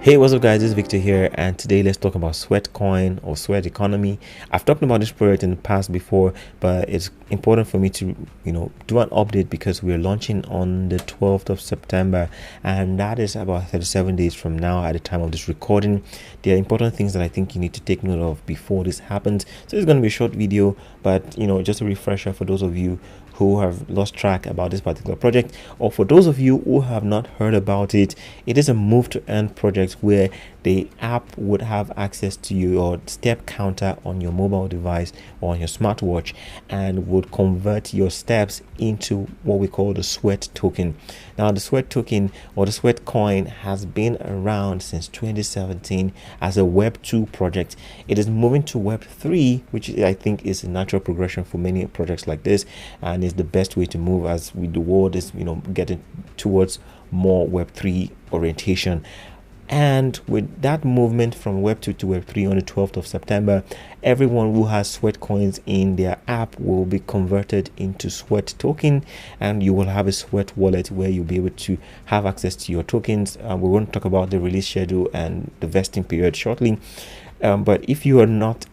Hey, what's up guys, this is Victor here, and today let's talk about Sweatcoin or Sweat Economy. I've talked about this project in the past before, but it's important for me to do an update because we're launching on the 12th of September, and that is about 37 days from now at the time of this recording. There are important things that I think you need to take note of before this happens. So it's going to be a short video, but just a refresher for those of you who have lost track about this particular project, or for those of you who have not heard about it. It is a move to earn project where the app would have access to your step counter on your mobile device or on your smartwatch and would convert your steps into what we call the Sweat token. Now, the Sweat token or the Sweat coin has been around since 2017 as a Web 2 project. It is moving to Web 3, which I think is a natural progression for many projects like this, and is the best way to move as the world is getting towards more Web 3 orientation. And with that movement from Web 2 to Web 3 on the 12th of September, everyone who has Sweat coins in their app will be converted into Sweat token, and you will have a Sweat wallet where you'll be able to have access to your tokens. We're going to talk about the release schedule and the vesting period shortly. But if you are not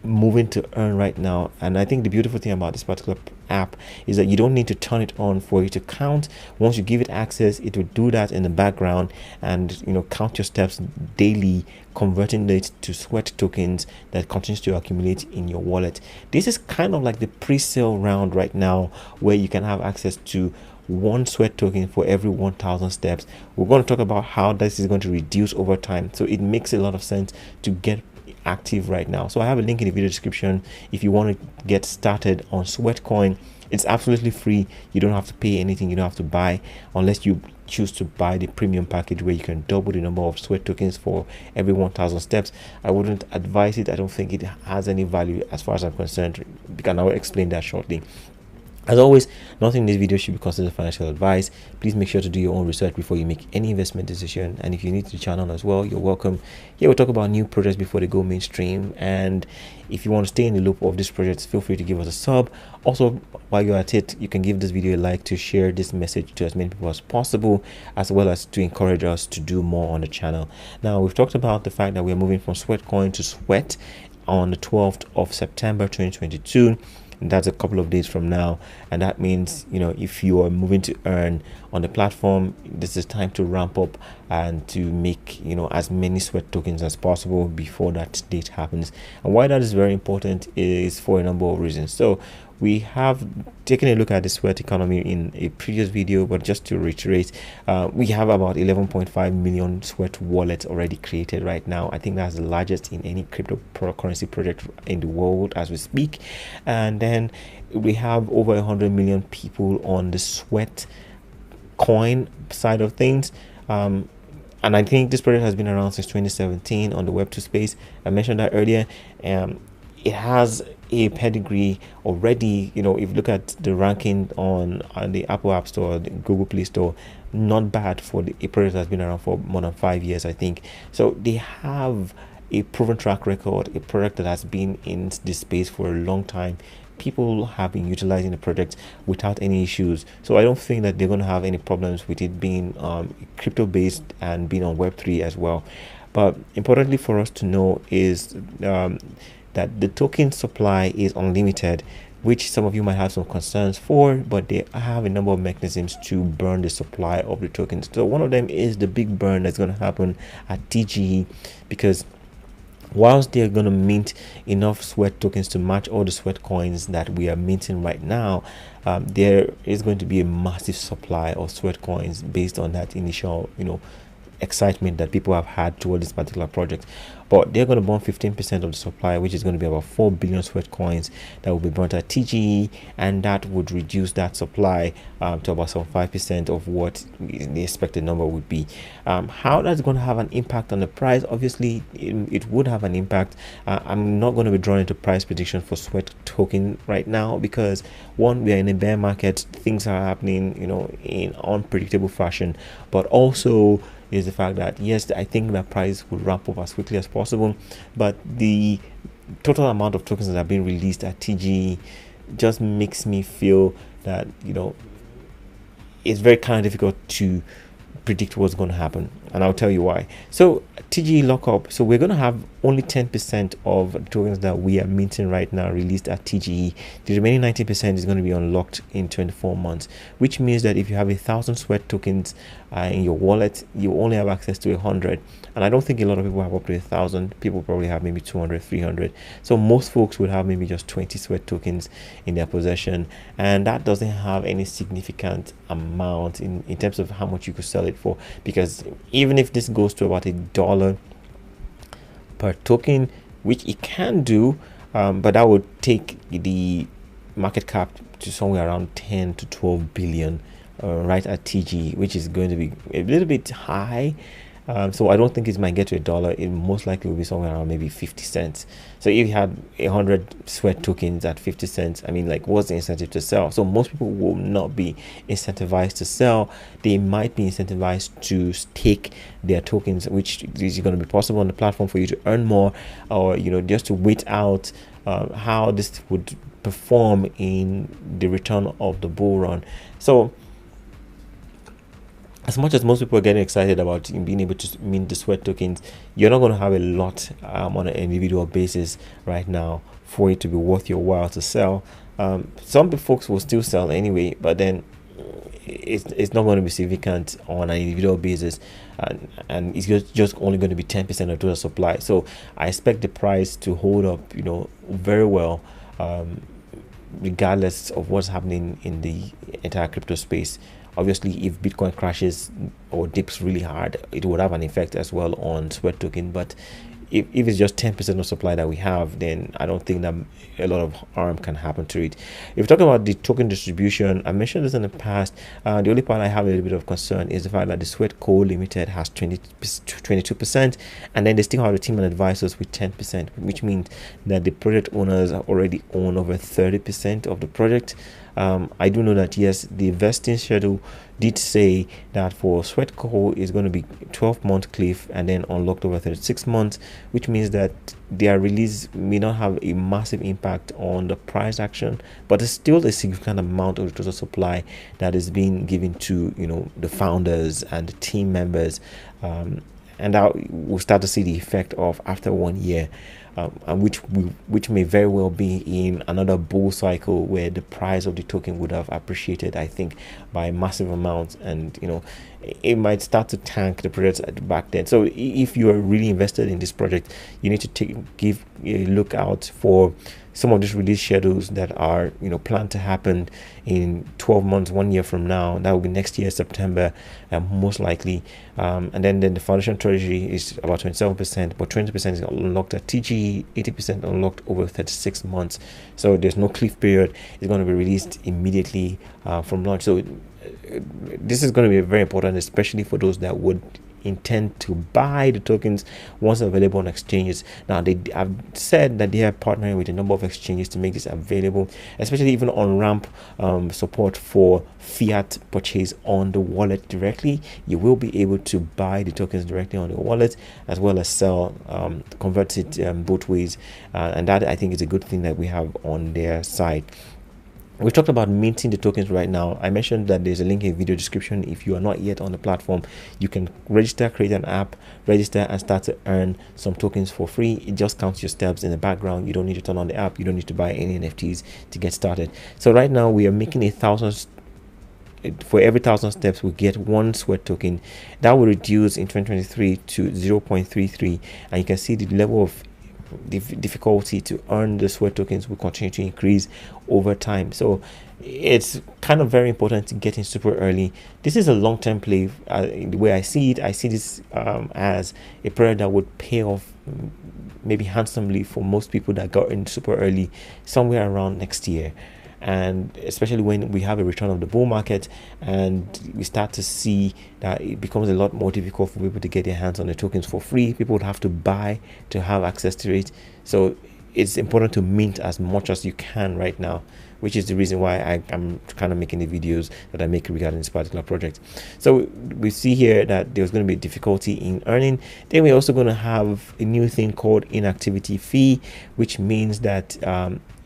moving to earn right now, and I think the beautiful thing about this particular app is that you don't need to turn it on for it to count. Once you give it access, it will do that in the background and count your steps daily, converting it to Sweat tokens that continues to accumulate in your wallet. This is kind of like the pre-sale round right now, where you can have access to one Sweat token for every 1,000 steps. We're going to talk about how this is going to reduce over time, so it makes a lot of sense to get active right now. So I have a link in the video description if you want to get started on Sweatcoin. It's absolutely free. You don't have to pay anything. You don't have to buy, unless you choose to buy the premium package where you can double the number of Sweat tokens for every 1,000 steps. I wouldn't advise it. I don't think it has any value as far as I'm concerned, because I'll explain that shortly. As always, nothing in this video should be considered financial advice. Please make sure to do your own research before you make any investment decision. And if you're new to the channel as well, you're welcome. Here we'll talk about new projects before they go mainstream. And if you want to stay in the loop of this project, feel free to give us a sub. Also, while you're at it, you can give this video a like to share this message to as many people as possible, as well as to encourage us to do more on the channel. Now, we've talked about the fact that we're moving from Sweatcoin to Sweat on the 12th of September 2022. And that's a couple of days from now, and that means if you are moving to earn on the platform, this is time to ramp up and to make as many Sweat tokens as possible before that date happens. And why that is very important is for a number of reasons. So we have taken a look at the Sweat economy in a previous video, but just to reiterate, we have about 11.5 million Sweat wallets already created right now. I think that's the largest in any cryptocurrency project in the world as we speak. And then we have over 100 million people on the Sweat coin side of things. And I think this project has been around since 2017 on the Web 2 space. I mentioned that earlier. It has a pedigree already. If you look at the ranking on the Apple App Store, the Google Play Store, not bad for a project that's been around for more than 5 years, I think. So they have a proven track record, a product that has been in this space for a long time. People have been utilizing the project without any issues, so I don't think that they're going to have any problems with it being crypto based and being on Web3 as well. But importantly for us to know is that the token supply is unlimited, which some of you might have some concerns for, but they have a number of mechanisms to burn the supply of the tokens. So one of them is the big burn that's going to happen at TGE, because whilst they're going to mint enough Sweat tokens to match all the Sweat coins that we are minting right now, there is going to be a massive supply of Sweat coins based on that initial excitement that people have had toward this particular project. But they're going to burn 15% of the supply, which is going to be about 4 billion Sweat coins that will be burnt at TGE, and that would reduce that supply to about 75% of what the expected number would be. How that's going to have an impact on the price? Obviously, it would have an impact. I'm not going to be drawing into price prediction for Sweat token right now, because one, we are in a bear market. Things are happening in unpredictable fashion, but also is the fact that yes, I think that price will ramp up as quickly as possible, but the total amount of tokens that have been released at TGE just makes me feel that it's very kind of difficult to predict what's going to happen. and I'll tell you why. So TGE lockup, so we're going to have only 10% of the tokens that we are minting right now released at TGE. The remaining 90% is going to be unlocked in 24 months, which means that if you have 1,000 sweat tokens in your wallet, you only have access to 100. And I don't think a lot of people have up to 1,000. People probably have maybe 200, 300. So most folks would have maybe just 20 sweat tokens in their possession, and that doesn't have any significant amount in terms of how much you could sell it for, because even if this goes to about $1 per token, which it can do, but that would take the market cap to somewhere around 10 to 12 billion right at TG, which is going to be a little bit high. So I don't think it might get to $1. It most likely will be somewhere around maybe 50 cents. So if you had 100 sweat tokens at 50 cents, I mean, like, what's the incentive to sell? So most people will not be incentivized to sell. They might be incentivized to stake their tokens, which is going to be possible on the platform for you to earn more, or, you know, just to wait out how this would perform in the return of the bull run. So as much as most people are getting excited about being able to mint the sweat tokens, you're not going to have a lot on an individual basis right now for it to be worth your while to sell. Some folks will still sell anyway, but then it's not going to be significant on an individual basis, and it's just only going to be 10% of total supply. So I expect the price to hold up, you know, very well, regardless of what's happening in the entire crypto space. Obviously, if Bitcoin crashes or dips really hard, it would have an effect as well on sweat token. But if it's just 10% of supply that we have, then I don't think that a lot of harm can happen to it. If we talk about the token distribution, I mentioned this in the past. The only part I have a little bit of concern is the fact that the Sweatco Limited has 22%, and then they still have the team and advisors with 10%, which means that the project owners already own over 30% of the project. I do know that, yes, the vesting schedule did say that for Sweatco is going to be 12-month cliff and then unlocked over 36 months, which means that their release may not have a massive impact on the price action, but it's still a significant amount of the total supply that is being given to, you know, the founders and the team members, and that we'll start to see the effect of after 1 year. And which may very well be in another bull cycle where the price of the token would have appreciated, I think, by massive amounts, and, you know, it might start to tank the project back then. So if you are really invested in this project, you need to give a look out for some of these release schedules that are, you know, planned to happen in 12 months, 1 year from now. That will be next year, September, most likely. And then the foundation treasury is about 27%, but 20% is unlocked at TG, 80% unlocked over 36 months. So there's no cliff period. It's going to be released immediately from launch. So this is going to be very important, especially for those that would intend to buy the tokens once available on exchanges. Now, they have said that they are partnering with a number of exchanges to make this available, especially even on ramp support for fiat purchase on the wallet directly. You will be able to buy the tokens directly on the wallet, as well as sell, convert it both ways, and that, I think, is a good thing that we have on their side. We talked about minting the tokens right now. I mentioned that there's a link in the video description. If you are not yet on the platform, you can register, create an app, register, and start to earn some tokens for free. It just counts your steps in the background. You don't need to turn on the app. You don't need to buy any NFTs to get started. So right now we are making 1,000. For every 1,000 steps, we get 1 sweat token. That will reduce in 2023 to 0.33, and you can see the level of difficulty to earn the sweat tokens will continue to increase over time. So it's kind of very important to get in super early. This is a long-term play. The way I see it, I see this as a product that would pay off maybe handsomely for most people that got in super early somewhere around next year. And especially when we have a return of the bull market and we start to see that it becomes a lot more difficult for people to get their hands on the tokens for free. People would have to buy to have access to it. So it's important to mint as much as you can right now, which is the reason why I'm kind of making the videos that I make regarding this particular project. So we see here that there's going to be difficulty in earning. Then we're also going to have a new thing called inactivity fee, which means that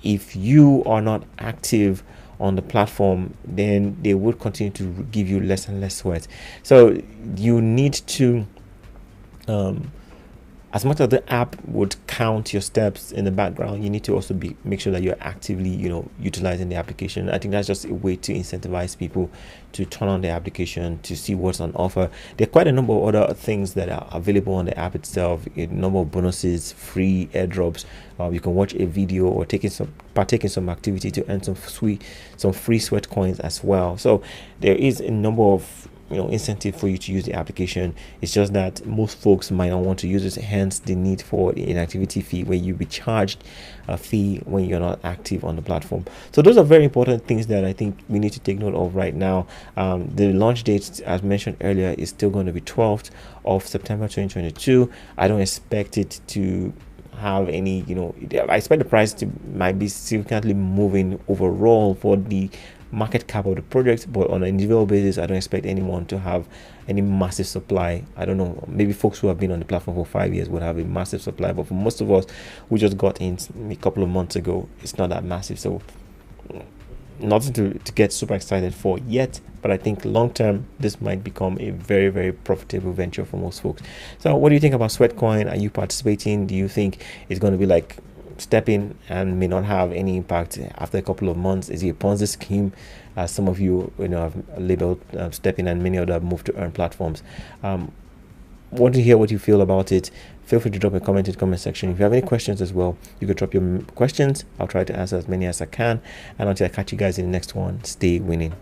if you are not active on the platform, then they would continue to give you less and less sweat. So you need to as much as the app would count your steps in the background, you need to also make sure that you're actively, utilizing the application. I think that's just a way to incentivize people to turn on the application to see what's on offer. There are quite a number of other things that are available on the app itself, a number of bonuses, free airdrops. You can watch a video or partake in some activity to earn some free Sweatcoins as well. So there is a number of incentive for you to use the application. It's just that most folks might not want to use it, hence the need for an activity fee where you'll be charged a fee when you're not active on the platform. So those are very important things that I think we need to take note of right now. The launch date, as mentioned earlier, is still going to be 12th of September 2022. I don't expect it to have any, I expect the price to might be significantly moving overall for the market cap of the project, but on an individual basis, I don't expect anyone to have any massive supply. I don't know, maybe folks who have been on the platform for 5 years would have a massive supply, but for most of us who just got in a couple of months ago, it's not that massive. So nothing to get super excited for yet, but I think long term this might become a very, very profitable venture for most folks. So what do you think about Sweatcoin? Are you participating? Do you think it's going to be like step in and may not have any impact after a couple of months? Is it a Ponzi scheme, as some of you have labeled step in, and many other move to earn platforms? Want to hear what you feel about it? Feel free to drop a comment in the comment section. If you have any questions as well, you could drop your questions. I'll try to answer as many as I can, and until I catch you guys in the next one, stay winning.